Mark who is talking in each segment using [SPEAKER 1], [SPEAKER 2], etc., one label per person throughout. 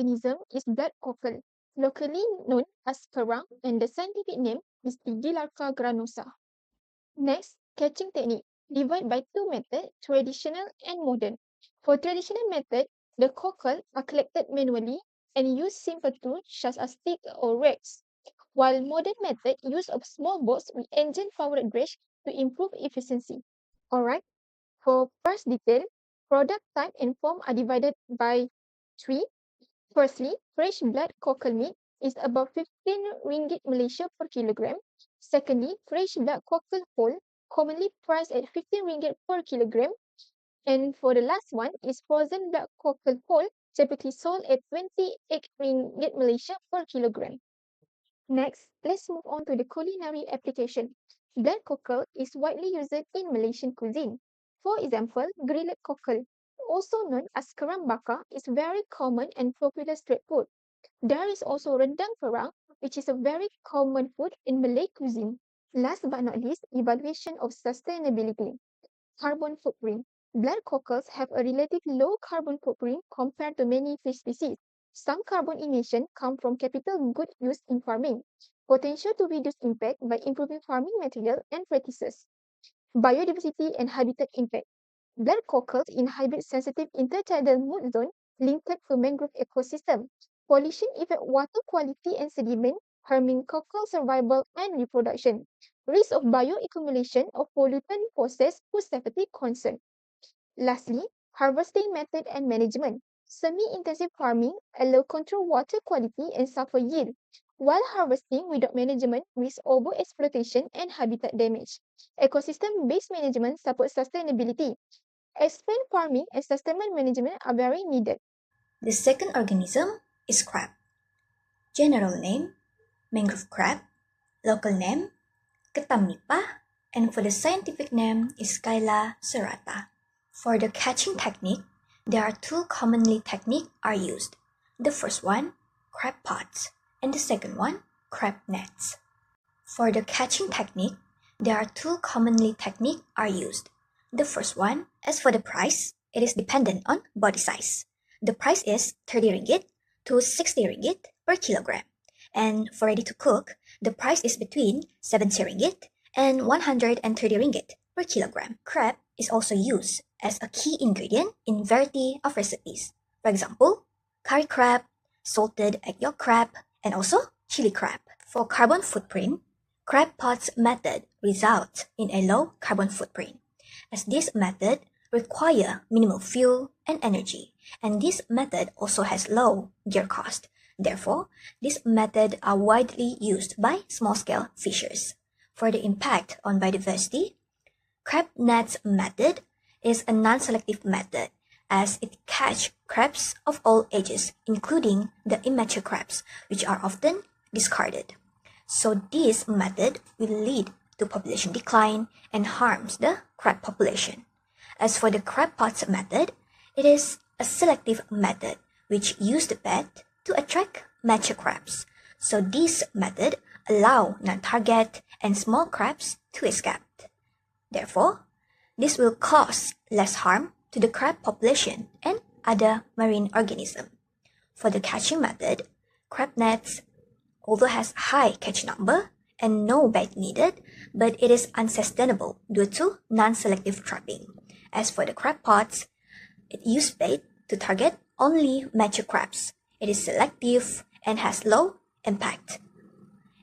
[SPEAKER 1] organism is blood cockle, locally known as kerang, and the scientific name is Digilarca granosa. Next, catching technique. Divide by two methods, traditional and modern. For traditional method, the cockle are collected manually and use simple tools such as stick or rakes, while modern method use of small boats with engine-powered dredge to improve efficiency. Alright, for price detail, product type and form are divided by 3. Firstly, fresh blood cockle meat is about 15 ringgit Malaysia per kilogram. Secondly, fresh blood cockle whole, commonly priced at 15 ringgit per kilogram. And for the last one is frozen blood cockle whole, typically sold at 28 ringgit Malaysia per kilogram. Next, let's move on to the culinary application. Blood cockle is widely used in Malaysian cuisine. For example, grilled cockle, also known as kerang bakar, is very common and popular street food. There is also rendang kerang, which is a very common food in Malay cuisine. Last but not least, evaluation of sustainability. Carbon footprint. Blood cockles have a relatively low carbon footprint compared to many fish species. Some carbon emissions come from capital goods used in farming. Potential to reduce impact by improving farming material and practices. Biodiversity and habitat impact. Blood cockles inhabit sensitive intertidal mood zone linked to mangrove ecosystem. Pollution affect water quality and sediment, harming cockle survival and reproduction. Risk of bioaccumulation of pollutant poses food safety concern. Lastly, harvesting method and management. Semi-intensive farming allow control water quality and suffer yield, while harvesting without management risks overexploitation and habitat damage. Ecosystem-based management supports sustainability. Explain farming and sustainable management are very needed.
[SPEAKER 2] The second organism is crab. General name, mangrove crab. Local name, ketam nipah. And for the scientific name is Skyla serrata. For the catching technique, there are two commonly techniques are used. The first one, crab pots, and the second one, crab nets. For the catching technique, there are two commonly techniques are used. The first one, as for the price, it is dependent on body size. The price is 30 ringgit to 60 ringgit per kilogram. And for ready to cook, the price is between 70 ringgit and 130 ringgit per kilogram. Crab is also used as a key ingredient in variety of recipes. For example, curry crab, salted egg yolk crab, and also chili crab. For carbon footprint, crab pots method results in a low carbon footprint, as this method require minimal fuel and energy, and this method also has low gear cost. Therefore, this method are widely used by small-scale fishers. For the impact on biodiversity, crab nets method is a non-selective method as it catch crabs of all ages, including the immature crabs, which are often discarded. So this method will lead to population decline and harms the crab population. As for the crab pots method, it is a selective method which use the bed to attract mature crabs. So this method allow non-target and small crabs to escape. Therefore, this will cause less harm to the crab population and other marine organisms. For the catching method, crab nets although has high catch number and no bait needed, but it is unsustainable due to non-selective trapping. As for the crab pots, it uses bait to target only mature crabs. It is selective and has low impact,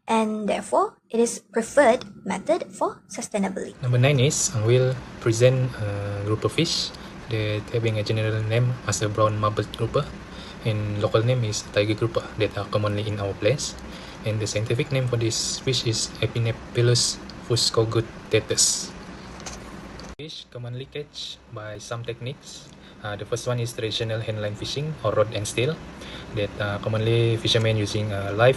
[SPEAKER 2] and therefore it is preferred method for sustainability.
[SPEAKER 3] Number 9 is we'll present a grouper fish that having a general name as a brown marbled grouper, and local name is tiger grouper that are commonly in our place. And the scientific name for this fish is Epinepilus fuscogutatus. Fish commonly catch by some techniques. The first one is traditional handline fishing or rod and steel that commonly fishermen using live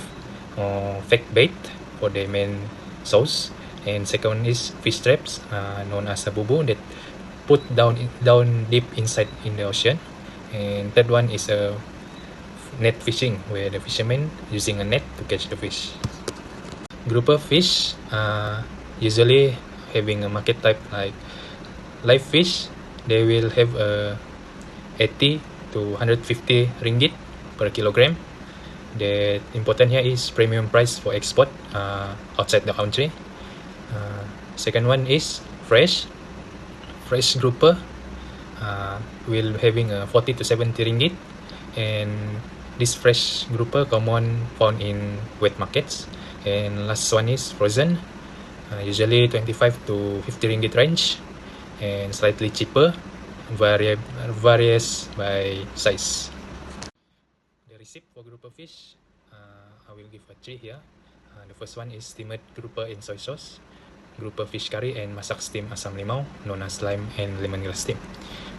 [SPEAKER 3] or fake bait for their main source. And second one is fish traps known as a bubu that put down deep inside in the ocean. And third one is a net fishing where the fishermen using a net to catch the fish. Grouper fish usually having a market type like live fish. They will have a 80 to 150 ringgit per kilogram. The important here is premium price for export outside the country. Second one is fresh grouper will having a 40 to 70 ringgit, and this fresh grouper common found in wet markets. And last one is frozen, usually 25 to 50 ringgit range, and slightly cheaper, varies by size. The recipe for grouper fish, I will give a 3 here. The first one is steamed grouper in soy sauce, grouper fish curry, and masak steam asam limau, known as lime and lemongrass steam.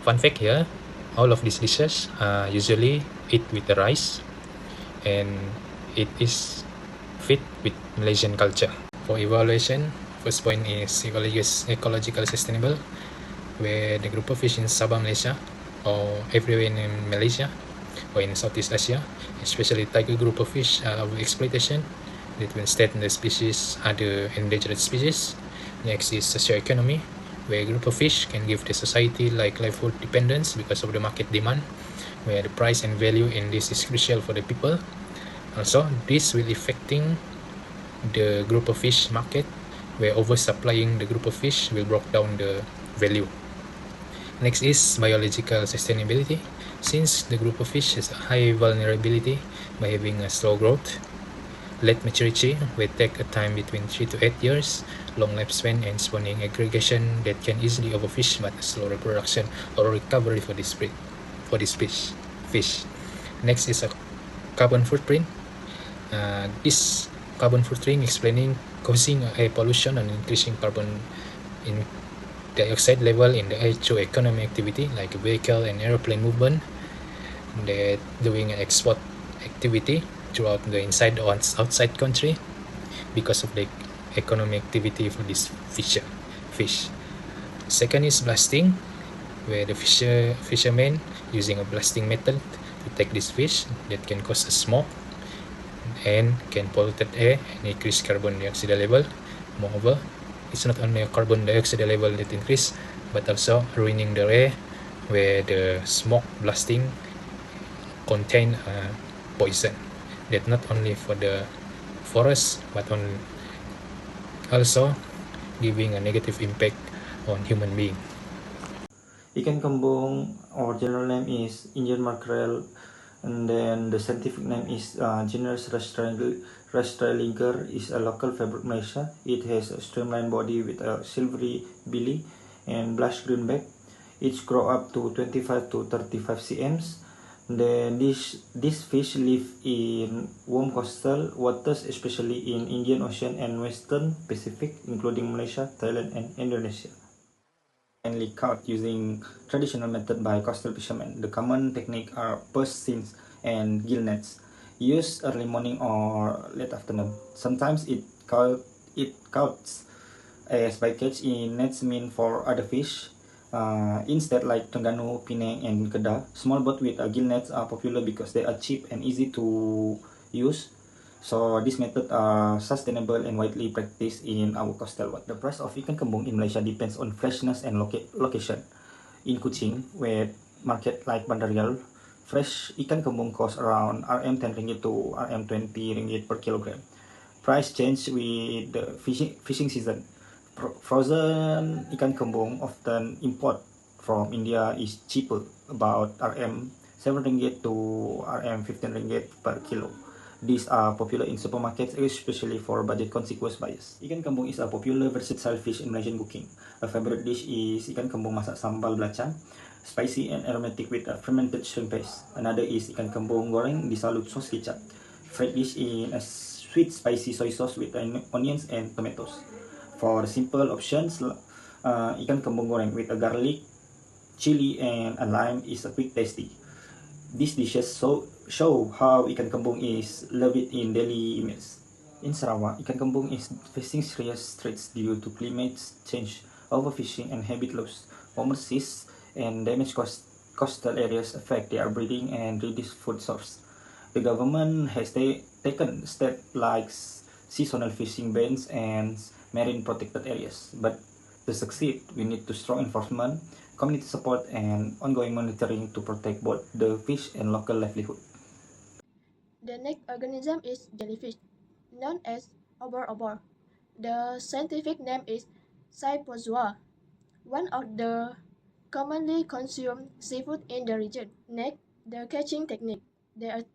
[SPEAKER 3] Fun fact here, all of these dishes usually eat with the rice, and it is fit with Malaysian culture. For evaluation, first point is ecological sustainable, where the grouper fish in Sabah, Malaysia, or everywhere in Malaysia or in Southeast Asia, especially tiger grouper fish, of exploitation that will extend the species other endangered species. Next is socioeconomy, where grouper fish can give the society like livelihood dependence because of the market demand, where the price and value in this is crucial for the people. Also, this will affecting the grouper fish market, where oversupplying the grouper fish will break down the value. Next is biological sustainability. Since the grouper fish has a high vulnerability by having a slow growth, late maturity will take a time between 3 to 8 years, long lifespan and spawning aggregation that can easily overfish, but a slow reproduction or recovery for this fish. Next is a carbon footprint. This carbon footprint explaining causing air pollution and increasing carbon in dioxide level in the air through economic activity like vehicle and airplane movement. They're doing an export activity throughout the inside or outside country because of the economic activity for this fish. Second is blasting, where the fishermen using a blasting method to take this fish that can cause a smoke and can pollute air and increase carbon dioxide level. Moreover, it's not only a carbon dioxide level that increase, but also ruining the air, where the smoke blasting contain poison that not only for the forest but also giving a negative impact on human being.
[SPEAKER 4] Ikan kembung, our general name is Indian mackerel, and then the scientific name is genus Rastraliger, is a local favorite Malaysia. It has a streamlined body with a silvery belly and blush green back. It grow up to 25 to 35 cms. Then this fish live in warm coastal waters, especially in Indian Ocean and Western Pacific, including Malaysia, Thailand, and Indonesia. Mainly caught using traditional method by coastal fishermen. The common technique are purse seines and gill nets, used early morning or late afternoon. Sometimes it counts as bycatch in nets meant for other fish. Instead, like Tengganu, Penang, and Kedah, small boat with gill nets are popular because they are cheap and easy to use. So this method are sustainable and widely practiced in our coastal water. The price of ikan kembung in Malaysia depends on freshness and location. In Kuching, where market like Bandar Riau, fresh ikan kembung cost around Rm10 ringgit to Rm20 ringgit per kilogram. Price change with the fishing season. Frozen ikan kembung, often import from India, is cheaper, about Rm7 ringgit to Rm15 ringgit per kilo. These are popular in supermarkets, especially for budget-conscious buyers. Ikan kembung is a popular versatile fish in Malaysian cooking. A favorite dish is ikan kembung masak sambal belacan, spicy and aromatic with a fermented shrimp paste. Another is ikan kembung goreng disalut sauce kicap, fried dish in a sweet spicy soy sauce with onions and tomatoes. For simple options, ikan kembung goreng with a garlic, chili, and a lime is a quick tasty. These dishes show how ikan kembung is loved in daily meals. In Sarawak, ikan kembung is facing serious threats due to climate change, overfishing, and habitat loss. Warmer seas and damaged coastal areas affect their breeding and reduce food source. The government has taken steps like seasonal fishing bans and marine protected areas, but to succeed, we need to strong enforcement, community support, and ongoing monitoring to protect both the fish and local livelihood.
[SPEAKER 5] The next organism is jellyfish, known as obor. The scientific name is Cypozoa, one of the commonly consumed seafood in the region. Next, the catching technique. There are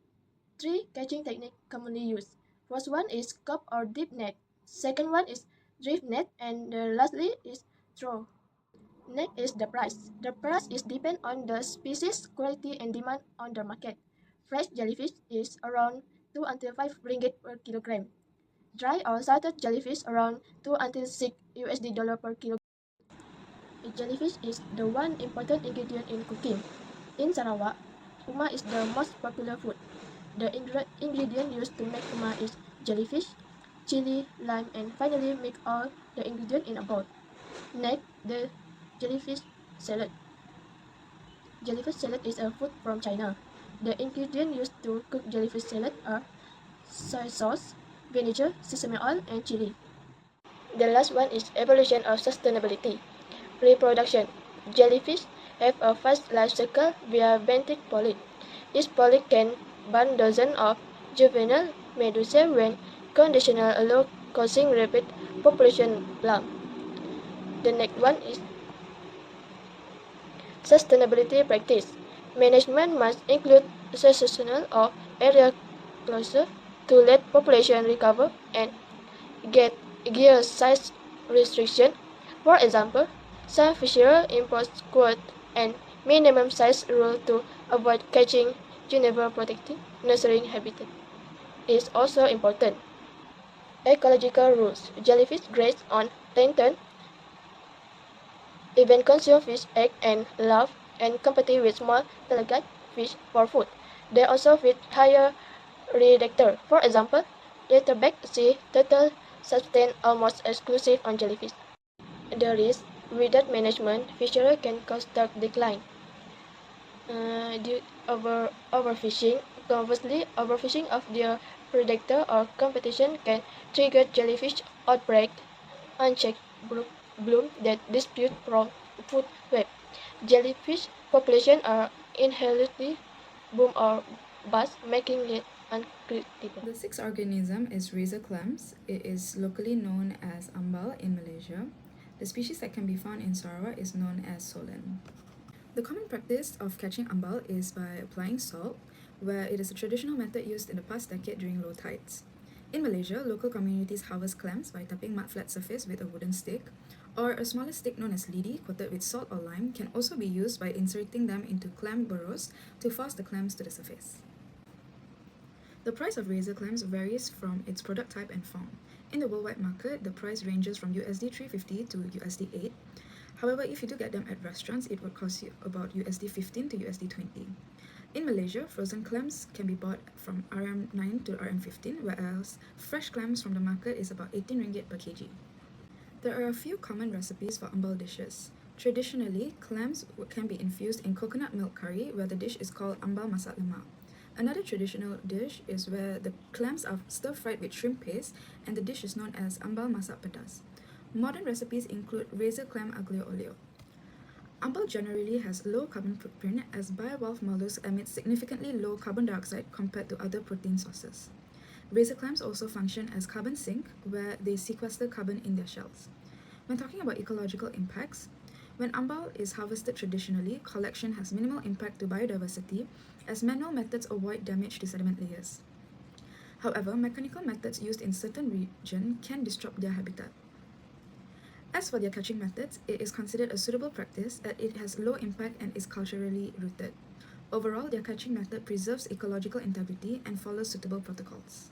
[SPEAKER 5] three catching techniques commonly used. First one is scoop or deep net. Second one is drift net, and the lastly is throw. Next is the price. The price is depend on the species, quality, and demand on the market. Fresh jellyfish is around 2 until 5 ringgit per kilogram. Dry or salted jellyfish around 2 until 6 USD dollar per kilogram. Jellyfish is the one important ingredient in cooking. In Sarawak, uma is the most popular food. The ingredient used to make uma is jellyfish, chili, lime, and finally mix all the ingredients in a bowl. Next, the jellyfish salad. Jellyfish salad is a food from China. The ingredients used to cook jellyfish salad are soy sauce, vinegar, sesame oil, and chili. The last one is evolution of sustainability. Reproduction. Jellyfish have a fast life cycle via benthic polyp. Each polyp can born dozens of juvenile medusae when conditions allow, causing rapid population plump. The next one is sustainability practice. Management must include seasonal or area closure to let population recover and get gear size restriction. For example, some fisheries impose quota and minimum size rule to avoid catching Geneva protecting nurturing habitat is also important. Ecological rules. Jellyfish graze on plankton, even consume fish egg and larvae, and compete with small pelagic fish for food. They also feed higher predators. For example, leatherback sea turtle sustain almost exclusive on jellyfish. The risk without management, fishery can cause stock decline. Due overfishing, conversely, overfishing of their predator or competition can trigger jellyfish outbreak, unchecked bloom that dispute from food web. Jellyfish population are inherently boom or bust, making it unpredictable.
[SPEAKER 6] The sixth organism is razor clams. It is locally known as ambal in Malaysia. The species that can be found in Sarawak is known as solan. The common practice of catching ambal is by applying salt, where it is a traditional method used in the past decade during low tides. In Malaysia, local communities harvest clams by tapping mud-flat surface with a wooden stick, or a smaller stick known as lidi coated with salt or lime can also be used by inserting them into clam burrows to force the clams to the surface. The price of razor clams varies from its product type and form. In the worldwide market, the price ranges from USD 350 to USD 8. However, if you do get them at restaurants, it would cost you about USD 15 to USD 20. In Malaysia, frozen clams can be bought from RM9 to RM15, whereas fresh clams from the market is about 18 ringgit per kg. There are a few common recipes for ambal dishes. Traditionally, clams can be infused in coconut milk curry, where the dish is called ambal masak lemak. Another traditional dish is where the clams are stir-fried with shrimp paste, and the dish is known as ambal masak pedas. Modern recipes include razor clam aglio olio. Ambal generally has low carbon footprint as bivalve mollusks emit significantly low carbon dioxide compared to other protein sources. Razor clams also function as carbon sink, where they sequester carbon in their shells. When talking about ecological impacts, when ambal is harvested traditionally, collection has minimal impact to biodiversity as manual methods avoid damage to sediment layers. However, mechanical methods used in certain regions can disrupt their habitat. As for their catching methods, it is considered a suitable practice as it has low impact and is culturally rooted. Overall, their catching method preserves ecological integrity and follows suitable protocols.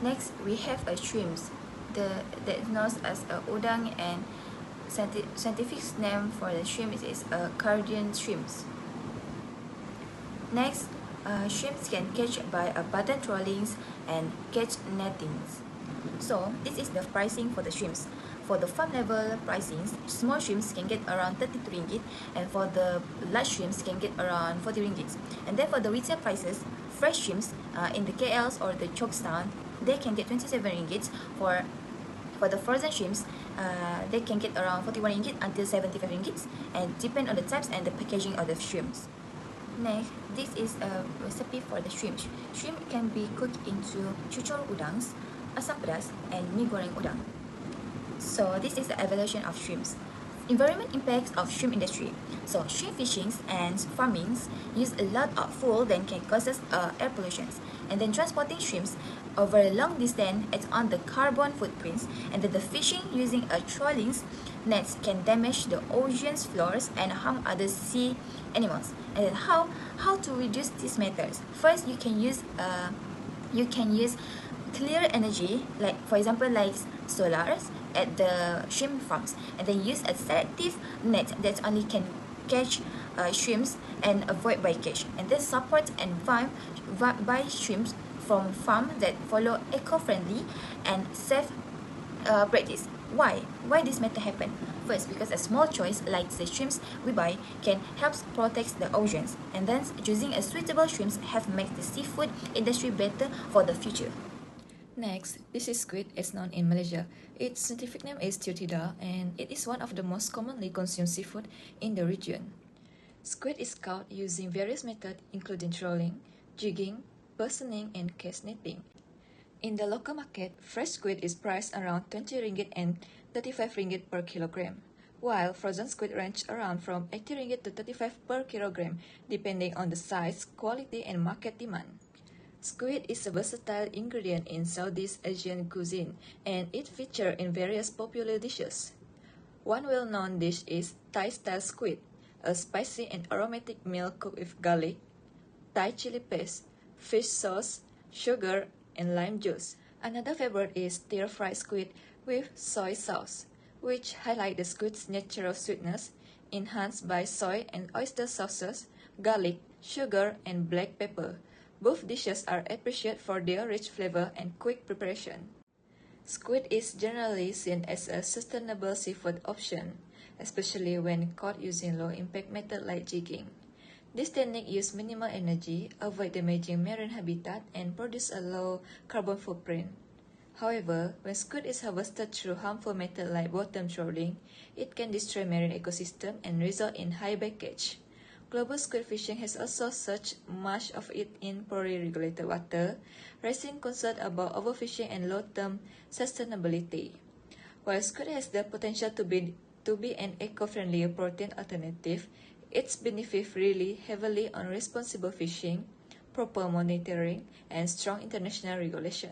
[SPEAKER 7] Next, we have a shrimps. That is known as a udang, and scientific name for the shrimp is a Cardian shrimps. Next, shrimps can catch by button trollings and catch nettings. So this is the pricing for the shrimps. For the farm level pricings, small shrimps can get around 32 ringgit, and for the large shrimps can get around 40 ringgit. And then for the retail prices, fresh shrimps in the KLs or the Chokstown, they can get 27 ringgit. For the frozen shrimps, they can get around 41 ringgit until 75 ringgit, and depend on the types and the packaging of the shrimps. Next, this is a recipe for the shrimp. Shrimp can be cooked into chuchol udangs, asam pedas, and mee goreng udang. So this is the evaluation of shrimps. Environment impacts of shrimp industry. So shrimp fishing and farming use a lot of fuel that can cause air pollution. And then transporting shrimps over a long distance adds on the carbon footprints. And then the fishing using a trolling nets can damage the ocean's floors and harm other sea animals. And then how to reduce these methods? First, you can use clear energy, like for example like solars at the shrimp farms, and then use a selective net that only can catch shrimps and avoid bycatch, and then support and buy shrimps from farms that follow eco-friendly and safe practice. Why this matter happen? First, because a small choice like the shrimps we buy can help protect the oceans, and then choosing a suitable shrimps have made the seafood industry better for the future.
[SPEAKER 6] Next, this is squid as known in Malaysia. Its scientific name is Teotida and it is one of the most commonly consumed seafood in the region. Squid is caught using various methods including trolling, jigging, personing, and cast netting. In the local market, fresh squid is priced around 20 ringgit and 35 ringgit per kilogram, while frozen squid range around from 80 ringgit to 35 per kilogram, depending on the size, quality, and market demand. Squid is a versatile ingredient in Southeast Asian cuisine, and it features in various popular dishes. One well-known dish is Thai-style squid, a spicy and aromatic meal cooked with garlic, Thai chili paste, fish sauce, sugar, and lime juice. Another favorite is stir-fried squid with soy sauce, which highlight the squid's natural sweetness, enhanced by soy and oyster sauces, garlic, sugar, and black pepper. Both dishes are appreciated for their rich flavor and quick preparation. Squid is generally seen as a sustainable seafood option, especially when caught using low-impact method like jigging. This technique uses minimal energy, avoid damaging marine habitat, and produce a low carbon footprint. However, when squid is harvested through harmful method like bottom trawling, it can destroy marine ecosystem and result in high bycatch. Global squid fishing has also surged, much of it in poorly regulated water, raising concern about overfishing and long-term sustainability. While squid has the potential to be an eco-friendly protein alternative, its benefits rely heavily on responsible fishing, proper monitoring, and strong international regulation.